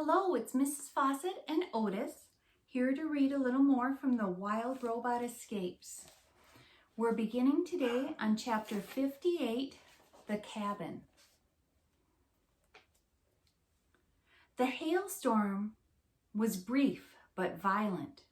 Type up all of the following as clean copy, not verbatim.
Hello, it's Mrs. Fawcett and Otis, here to read a little more from the Wild Robot Escapes. We're beginning today on chapter 58, The Cabin. The hailstorm was brief but violent.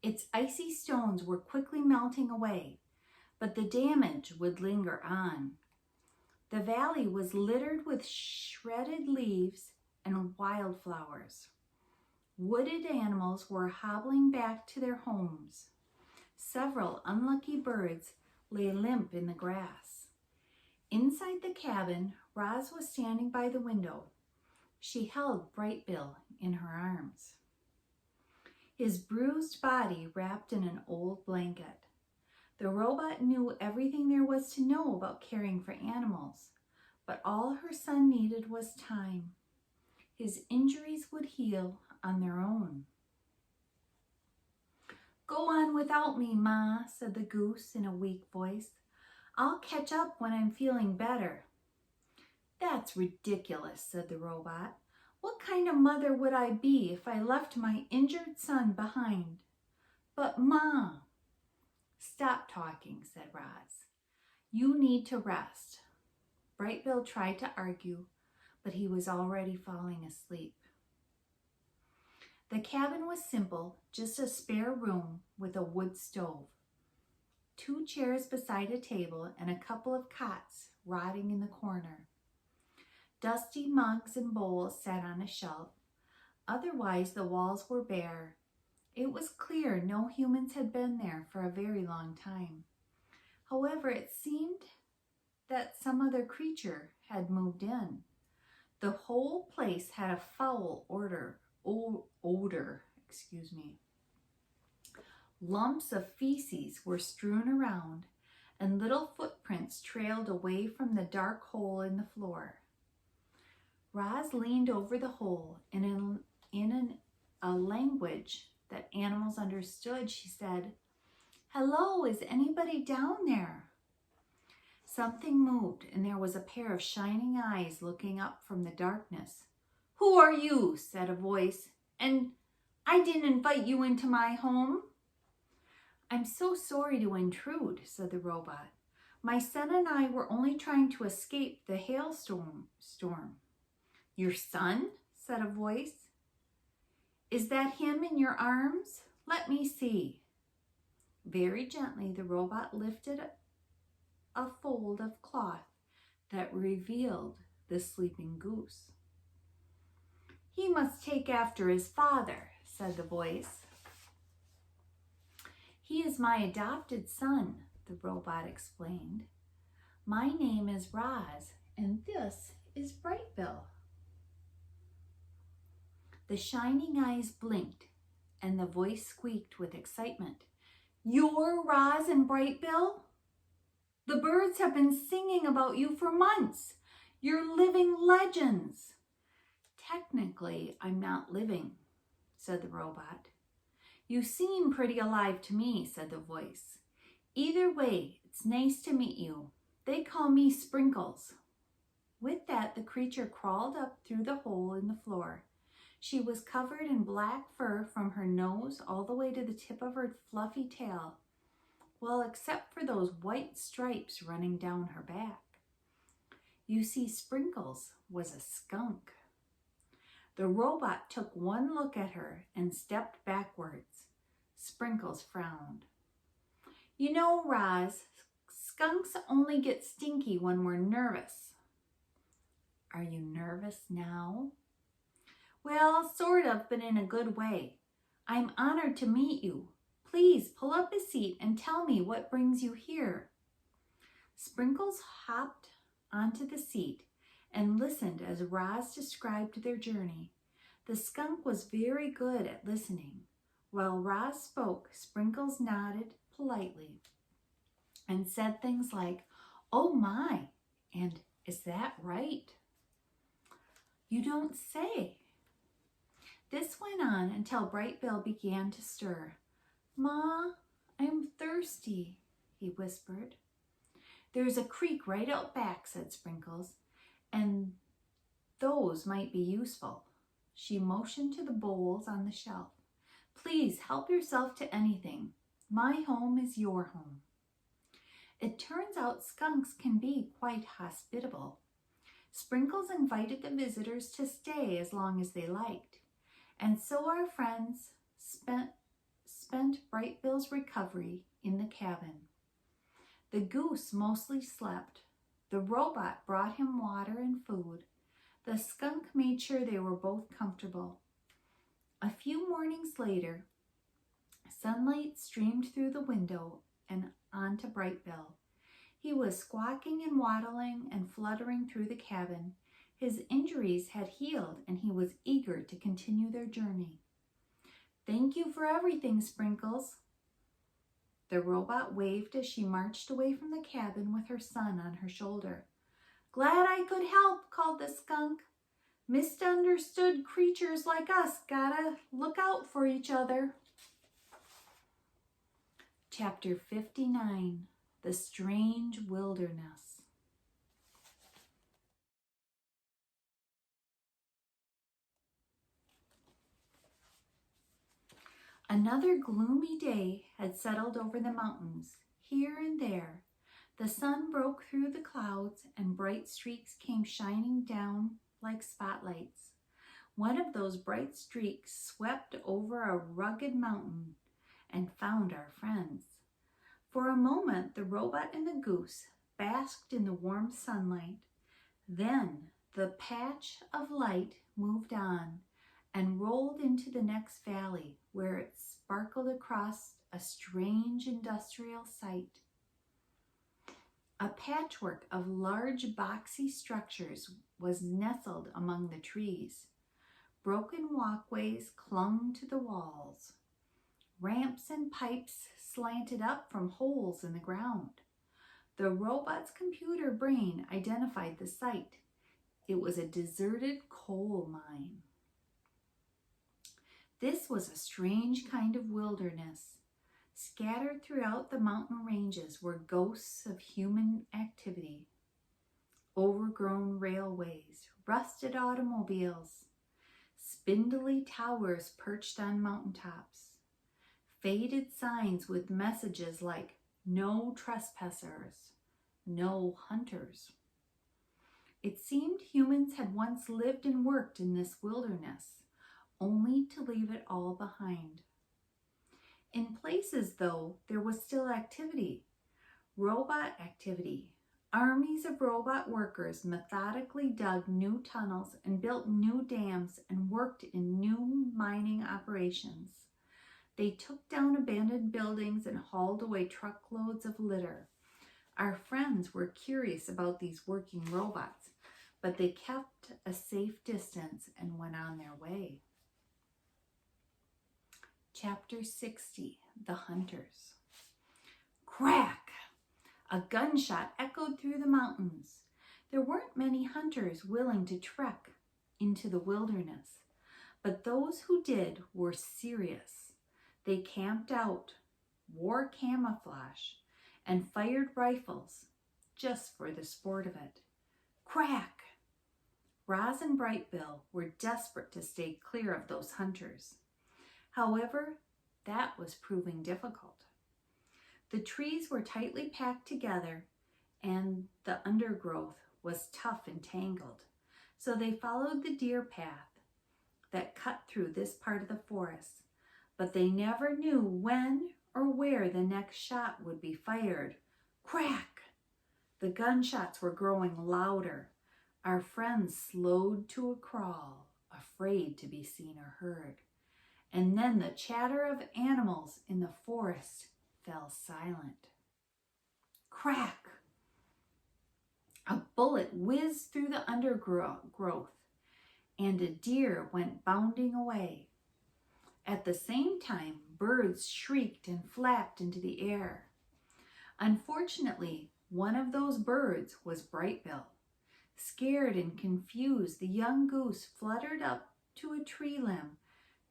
Its icy stones were quickly melting away, but the damage would linger on. The valley was littered with shredded leaves and wildflowers. Wooded animals were hobbling back to their homes. Several unlucky birds lay limp in the grass. Inside the cabin, Roz was standing by the window. She held Bright Bill in her arms, his bruised body wrapped in an old blanket. The robot knew everything there was to know about caring for animals, but all her son needed was time. His injuries would heal on their own. "Go on without me, Ma," said the goose in a weak voice. "I'll catch up when I'm feeling better." "That's ridiculous," said the robot. "What kind of mother would I be if I left my injured son behind?" "But Ma..." "Stop talking," said Roz. "You need to rest." Bright Bill tried to argue, but he was already falling asleep. The cabin was simple, just a spare room with a wood stove, 2 chairs beside a table, and a couple of cots rotting in the corner. Dusty mugs and bowls sat on a shelf. Otherwise, the walls were bare. It was clear no humans had been there for a very long time. However, it seemed that some other creature had moved in. The whole place had a foul odor. Lumps of feces were strewn around, and little footprints trailed away from the dark hole in the floor. Roz leaned over the hole, and in a language that animals understood, she said, "Hello, is anybody down there?" Something moved, and there was a pair of shining eyes looking up from the darkness. "Who are you?" said a voice. "And I didn't invite you into my home." "I'm so sorry to intrude," said the robot. "My son and I were only trying to escape the hailstorm." "Your son?" said a voice. "Is that him in your arms? Let me see." Very gently, the robot lifted a fold of cloth that revealed the sleeping goose. "He must take after his father," said the voice. "He is my adopted son," the robot explained. "My name is Roz, and this is Bright Bill." The shining eyes blinked, and the voice squeaked with excitement. "You're Roz and Bright Bill? The birds have been singing about you for months. You're living legends." "Technically, I'm not living," said the robot. "You seem pretty alive to me," said the voice. "Either way, it's nice to meet you. They call me Sprinkles." With that, the creature crawled up through the hole in the floor. She was covered in black fur from her nose all the way to the tip of her fluffy tail, well, except for those white stripes running down her back. You see, Sprinkles was a skunk. The robot took one look at her and stepped backwards. Sprinkles frowned. "You know, Roz, skunks only get stinky when we're nervous." "Are you nervous now?" "Well, sort of, but in a good way. I'm honored to meet you. Please pull up a seat and tell me what brings you here." Sprinkles hopped onto the seat and listened as Roz described their journey. The skunk was very good at listening. While Roz spoke, Sprinkles nodded politely and said things like, "Oh my," and "Is that right?" "You don't say." This went on until Bright Bill began to stir. "Ma, I'm thirsty," he whispered. "There's a creek right out back," said Sprinkles, "and those might be useful." She motioned to the bowls on the shelf. Please help yourself to anything. My home is your home. It turns out skunks can be quite hospitable. Sprinkles invited the visitors to stay as long as they liked, and so our friends spent Bright Bill's recovery in the cabin. The goose mostly slept. The robot brought him water and food. The skunk made sure they were both comfortable. A few mornings later, sunlight streamed through the window and onto Bright Bill. He was squawking and waddling and fluttering through the cabin. His injuries had healed, and he was eager to continue their journey. Thank you for everything, Sprinkles. The robot waved as she marched away from the cabin with her son on her shoulder. Glad I could help, called the skunk. Misunderstood creatures like us gotta look out for each other. Chapter 59, The Strange Wilderness. Another gloomy day had settled over the mountains. Here and there, the sun broke through the clouds and bright streaks came shining down like spotlights. One of those bright streaks swept over a rugged mountain and found our friends. For a moment, the robot and the goose basked in the warm sunlight. Then the patch of light moved on and rolled into the next valley, where it sparkled across a strange industrial site. A patchwork of large boxy structures was nestled among the trees. Broken walkways clung to the walls. Ramps and pipes slanted up from holes in the ground. The robot's computer brain identified the site. It was a deserted coal mine. This was a strange kind of wilderness. Scattered throughout the mountain ranges were ghosts of human activity. Overgrown railways, rusted automobiles, spindly towers perched on mountaintops, faded signs with messages like "No trespassers," "No hunters." It seemed humans had once lived and worked in this wilderness, only to leave it all behind. In places, though, there was still activity, robot activity. Armies of robot workers methodically dug new tunnels and built new dams and worked in new mining operations. They took down abandoned buildings and hauled away truckloads of litter. Our friends were curious about these working robots, but they kept a safe distance and went on their way. Chapter 60, The Hunters. Crack! A gunshot echoed through the mountains. There weren't many hunters willing to trek into the wilderness, but those who did were serious. They camped out, wore camouflage, and fired rifles just for the sport of it. Crack! Roz and Bright Bill were desperate to stay clear of those hunters. However, that was proving difficult. The trees were tightly packed together and the undergrowth was tough and tangled, so they followed the deer path that cut through this part of the forest, but they never knew when or where the next shot would be fired. Crack! The gunshots were growing louder. Our friends slowed to a crawl, afraid to be seen or heard. And then the chatter of animals in the forest fell silent. Crack! A bullet whizzed through the undergrowth, and a deer went bounding away. At the same time, birds shrieked and flapped into the air. Unfortunately, one of those birds was Bright Bill. Scared and confused, the young goose fluttered up to a tree limb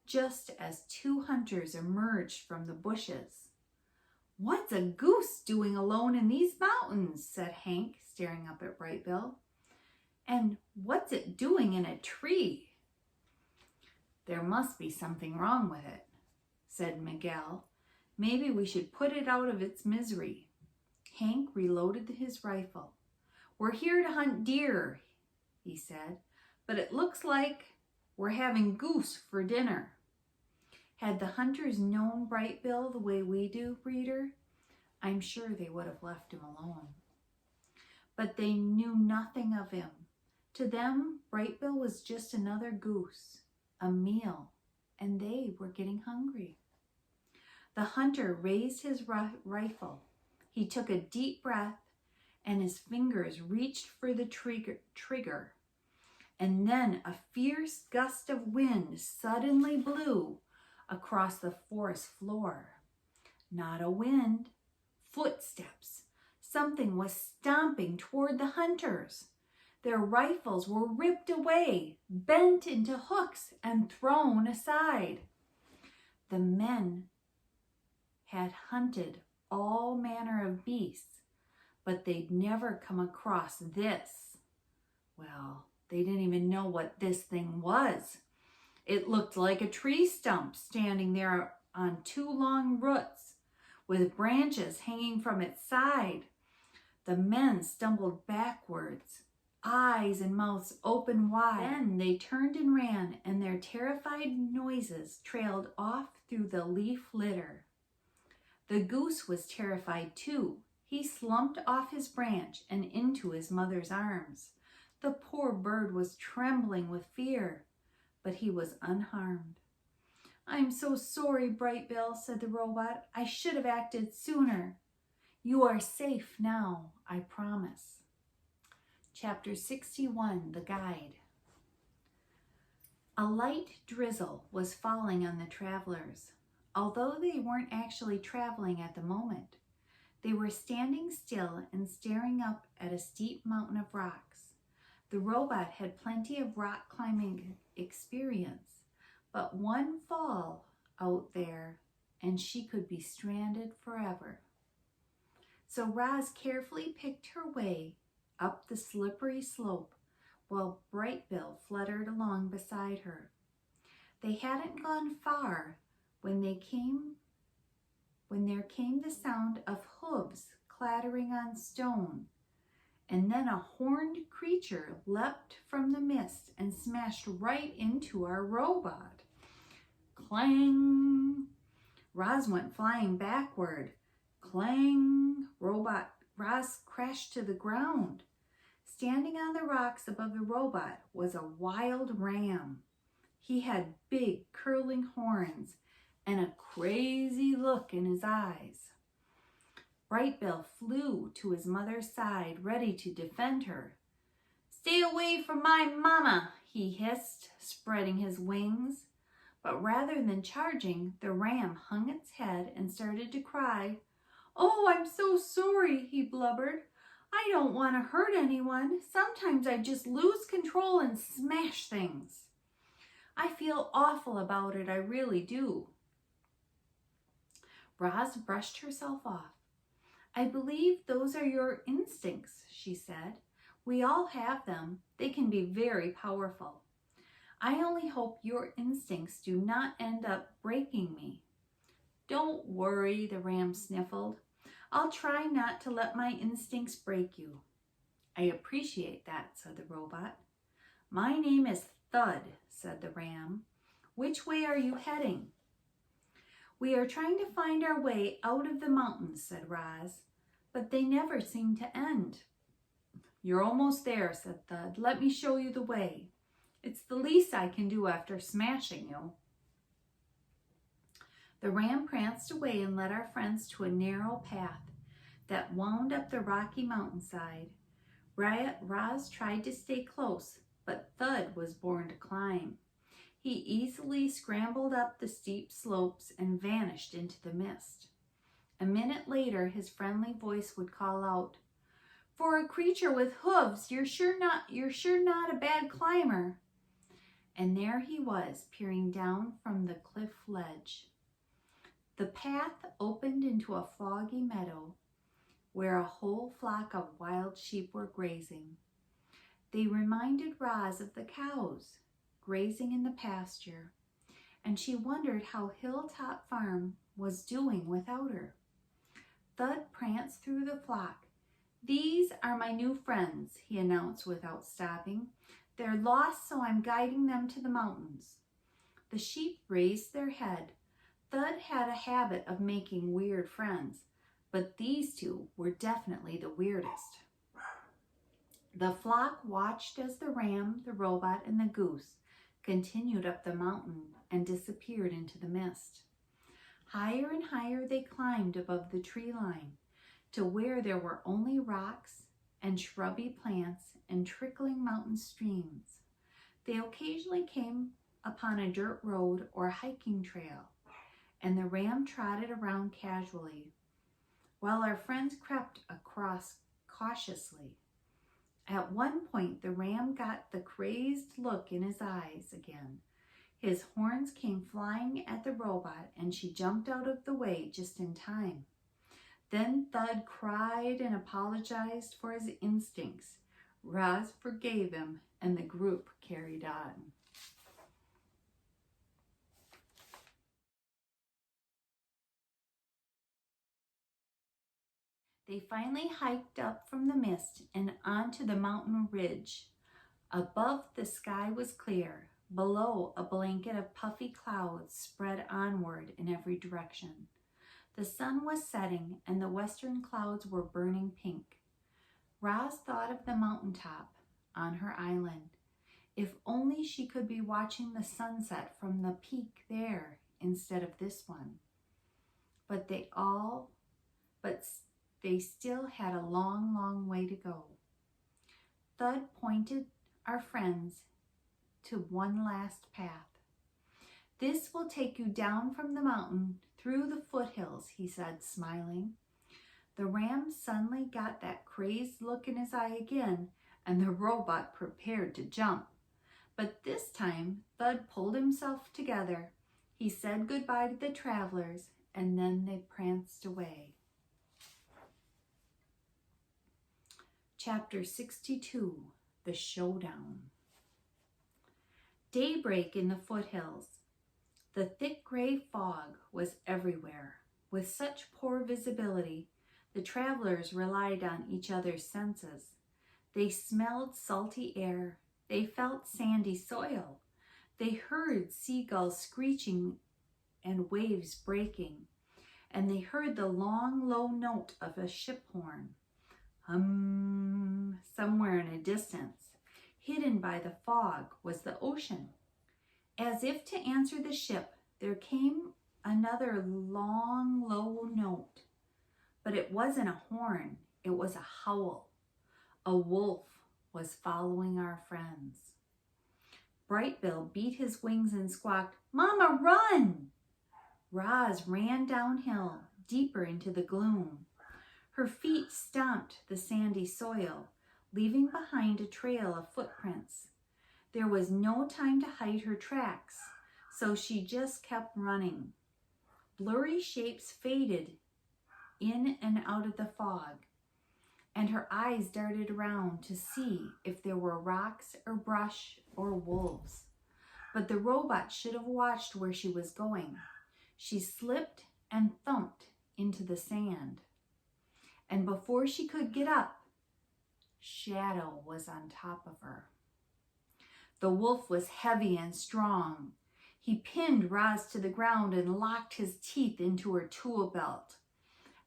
just as two hunters emerged from the bushes. "What's a goose doing alone in these mountains?" said Hank, staring up at Bright Bill. "And what's it doing in a tree?" There must be something wrong with it, said Miguel. Maybe we should put it out of its misery. Hank reloaded his rifle. We're here to hunt deer, he said, but it looks like we're having goose for dinner. Had the hunters known Bright Bill the way we do, reader, I'm sure they would have left him alone. But they knew nothing of him. To them, Bright Bill was just another goose, a meal, and they were getting hungry. The hunter raised his rifle. He took a deep breath, and his fingers reached for the trigger. And then a fierce gust of wind suddenly blew across the forest floor. Not a wind, footsteps. Something was stomping toward the hunters. Their rifles were ripped away, bent into hooks, and thrown aside. The men had hunted all manner of beasts, but they'd never come across this. Well, they didn't even know what this thing was. It looked like a tree stump standing there on two long roots with branches hanging from its side. The men stumbled backwards, eyes and mouths open wide. Then they turned and ran, and their terrified noises trailed off through the leaf litter. The goose was terrified too. He slumped off his branch and into his mother's arms. The poor bird was trembling with fear, but he was unharmed. I'm so sorry, Bright Bill, said the robot. I should have acted sooner. You are safe now, I promise. Chapter 61, The Guide. A light drizzle was falling on the travelers. Although they weren't actually traveling at the moment, they were standing still and staring up at a steep mountain of rocks. The robot had plenty of rock climbing experience, but one fall out there and she could be stranded forever. So Roz carefully picked her way up the slippery slope while Bright Bill fluttered along beside her. They hadn't gone far when there came the sound of hooves clattering on stone, and then a horned creature leapt from the mist and smashed right into our robot. Clang! Roz went flying backward. Clang! Roz crashed to the ground. Standing on the rocks above the robot was a wild ram. He had big curling horns and a crazy look in his eyes. Bright Bill flew to his mother's side, ready to defend her. Stay away from my mama, he hissed, spreading his wings. But rather than charging, the ram hung its head and started to cry. Oh, I'm so sorry, he blubbered. I don't want to hurt anyone. Sometimes I just lose control and smash things. I feel awful about it, I really do. Roz brushed herself off. I believe those are your instincts, she said. We all have them. They can be very powerful. I only hope your instincts do not end up breaking me. Don't worry, the ram sniffled. I'll try not to let my instincts break you. I appreciate that, said the robot. My name is Thud, said the ram. Which way are you heading? We are trying to find our way out of the mountains, said Roz, but they never seem to end. You're almost there, said Thud. Let me show you the way. It's the least I can do after smashing you. The ram pranced away and led our friends to a narrow path that wound up the rocky mountainside. Roz tried to stay close, but Thud was born to climb. He easily scrambled up the steep slopes and vanished into the mist. A minute later, his friendly voice would call out, For a creature with hooves, you're sure not a bad climber. And there he was, peering down from the cliff ledge. The path opened into a foggy meadow where a whole flock of wild sheep were grazing. They reminded Roz of the cows grazing in the pasture. and she wondered how Hilltop Farm was doing without her. Thud pranced through the flock. "These are my new friends," he announced without stopping. "They're lost, so I'm guiding them to the mountains." The sheep raised their head. Thud had a habit of making weird friends, but these two were definitely the weirdest. The flock watched as the ram, the robot, and the goose continued up the mountain and disappeared into the mist. Higher and higher they climbed above the tree line to where there were only rocks and shrubby plants and trickling mountain streams. They occasionally came upon a dirt road or hiking trail, and the ram trotted around casually, while our friends crept across cautiously. At one point, the ram got the crazed look in his eyes again. His horns came flying at the robot, and she jumped out of the way just in time. Then Thud cried and apologized for his instincts. Roz forgave him, and the group carried on. They finally hiked up from the mist and onto the mountain ridge. Above, the sky was clear. Below, a blanket of puffy clouds spread onward in every direction. The sun was setting, and the western clouds were burning pink. Roz thought of the mountaintop on her island. If only she could be watching the sunset from the peak there instead of this one. But they still had a long, long way to go. Thud pointed our friends to one last path. "This will take you down from the mountain through the foothills," he said, smiling. The ram suddenly got that crazed look in his eye again, and the robot prepared to jump. But this time, Thud pulled himself together. He said goodbye to the travelers, and then they pranced away. Chapter 62, The Showdown. Daybreak in the foothills. The thick gray fog was everywhere. With such poor visibility, the travelers relied on each other's senses. They smelled salty air. They felt sandy soil. They heard seagulls screeching and waves breaking. And they heard the long, low note of a ship horn. Somewhere in a distance, hidden by the fog, was the ocean. As if to answer the ship, there came another long, low note. But it wasn't a horn, it was a howl. A wolf was following our friends. Brightbill beat his wings and squawked, "Mama, run!" Roz ran downhill, deeper into the gloom. Her feet stomped the sandy soil, leaving behind a trail of footprints. There was no time to hide her tracks, so she just kept running. Blurry shapes faded in and out of the fog, and her eyes darted around to see if there were rocks or brush or wolves. But the robot should have watched where she was going. She slipped and thumped into the sand. And before she could get up, Shadow was on top of her. The wolf was heavy and strong. He pinned Roz to the ground and locked his teeth into her tool belt.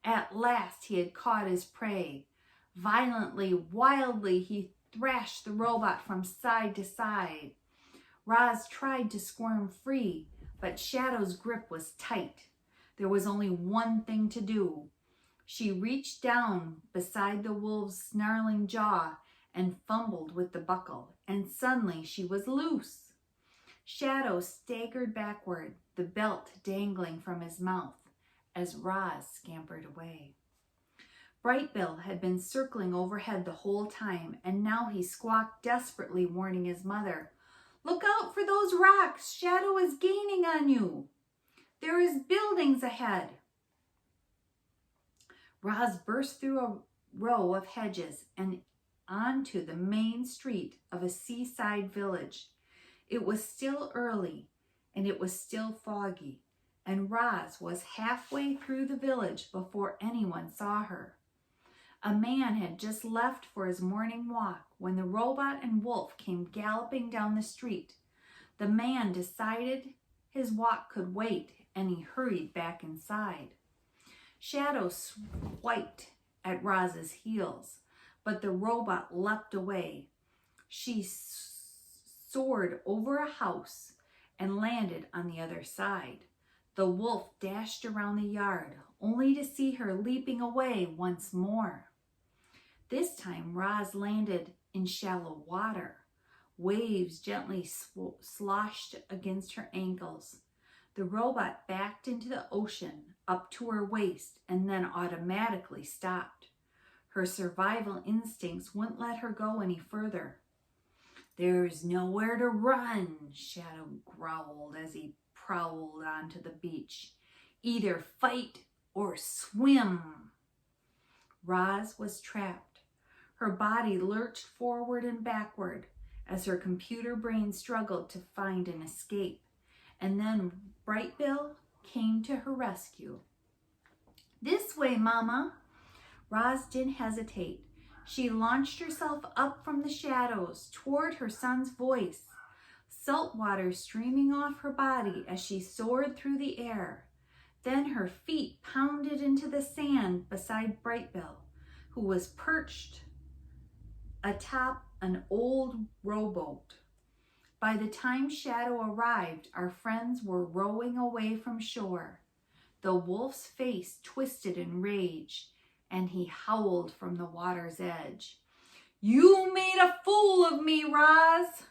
At last he had caught his prey. Violently, wildly, he thrashed the robot from side to side. Roz tried to squirm free, but Shadow's grip was tight. There was only one thing to do. She reached down beside the wolf's snarling jaw and fumbled with the buckle, and suddenly she was loose. Shadow staggered backward, the belt dangling from his mouth, as Roz scampered away. Brightbill had been circling overhead the whole time, and now he squawked desperately, warning his mother, "Look out for those rocks! Shadow is gaining on you! There is buildings ahead!" Roz burst through a row of hedges and onto the main street of a seaside village. It was still early, and it was still foggy, and Roz was halfway through the village before anyone saw her. A man had just left for his morning walk when the robot and Wolf came galloping down the street. The man decided his walk could wait, and he hurried back inside. Shadow swiped at Roz's heels, but the robot leapt away. She soared over a house and landed on the other side. The wolf dashed around the yard, only to see her leaping away once more. This time, Roz landed in shallow water. Waves gently sloshed against her ankles. The robot backed into the ocean up to her waist and then automatically stopped. Her survival instincts wouldn't let her go any further. "There's nowhere to run," Shadow growled as he prowled onto the beach. "Either fight or swim." Roz was trapped. Her body lurched forward and backward as her computer brain struggled to find an escape. And then Brightbill came to her rescue. "This way, Mama." Roz didn't hesitate. She launched herself up from the shadows toward her son's voice, salt water streaming off her body as she soared through the air. Then her feet pounded into the sand beside Brightbill, who was perched atop an old rowboat. By the time Shadow arrived, our friends were rowing away from shore. The wolf's face twisted in rage, and he howled from the water's edge. "You made a fool of me, Roz.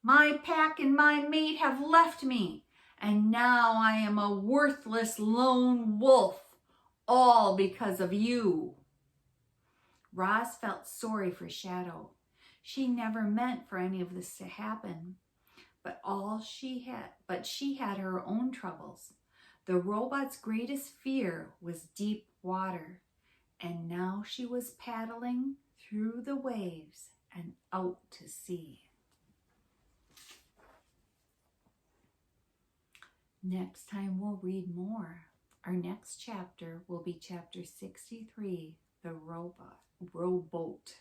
My pack and my mate have left me, and now I am a worthless lone wolf, all because of you." Roz felt sorry for Shadow. She never meant for any of this to happen, but she had her own troubles. The robot's greatest fear was deep water, and now she was paddling through the waves and out to sea. Next time we'll read more. Our next chapter will be chapter 63, The Rowboat.